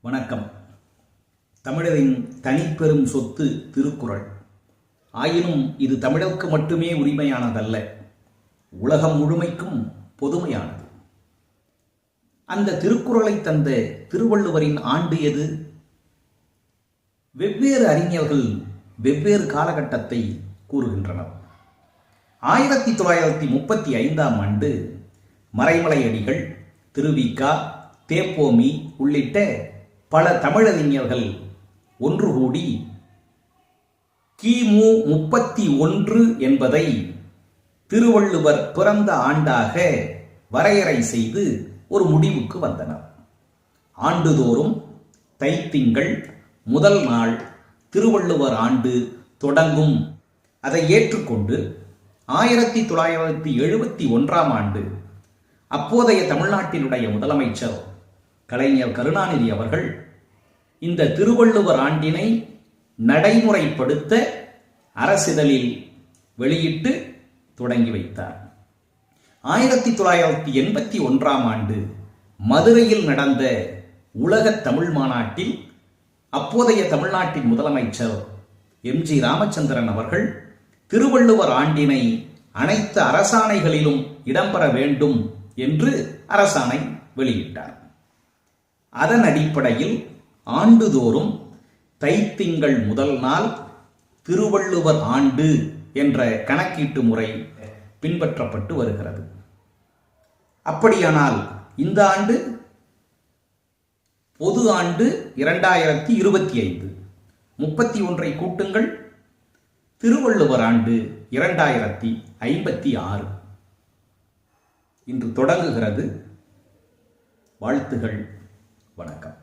வணக்கம். தமிழரின் தனிப்பெரும் சொத்து திருக்குறள். ஆயினும் இது தமிழருக்கு மட்டுமே உரிமையானதல்ல, உலகம் முழுமைக்கும் பொதுமையானது. அந்த திருக்குறளை தந்த திருவள்ளுவரின் ஆண்டு எது? வெவ்வேறு அறிஞர்கள் வெவ்வேறு காலகட்டத்தை கூறுகின்றனர். 1935 ஆண்டு மறைமலையடிகள், திருவிக, தேப்போமி உள்ளிட்ட பல தமிழறிஞர்கள் ஒன்று கூடி கிமு 31 என்பதை திருவள்ளுவர் பிறந்த ஆண்டாக வரையறை செய்து ஒரு முடிவுக்கு வந்தனர். ஆண்டுதோறும் தைத்திங்கள் முதல் நாள் திருவள்ளுவர் ஆண்டு தொடங்கும். அதை ஏற்றுக்கொண்டு 1971 ஆண்டு அப்போதைய தமிழ்நாட்டினுடைய முதலமைச்சர் கலைஞர் கருணாநிதி அவர்கள் இந்த திருவள்ளுவர் ஆண்டினை நடைமுறைப்படுத்த அரசிதழில் வெளியிட்டு தொடங்கி வைத்தார். 1981 ஆண்டு மதுரையில் நடந்த உலக தமிழ் மாநாட்டில் அப்போதைய தமிழ்நாட்டின் முதலமைச்சர் எம்.ஜி. ராமச்சந்திரன் அவர்கள் திருவள்ளுவர் ஆண்டினை அனைத்து அரசாணைகளிலும் இடம்பெற வேண்டும் என்று அரசாணை வெளியிட்டார். அதன் அடிப்படையில் ஆண்டுதோறும் தைத்திங்கள் முதல் நாள் திருவள்ளுவர் ஆண்டு என்ற கணக்கீட்டு முறை பின்பற்றப்பட்டு வருகிறது. அப்படியானால் இந்த ஆண்டு பொது ஆண்டு 2025 31 கூட்டுங்கள், திருவள்ளுவர் ஆண்டு 2056 இன்று தொடங்குகிறது. வாழ்த்துகள். வணக்கம்.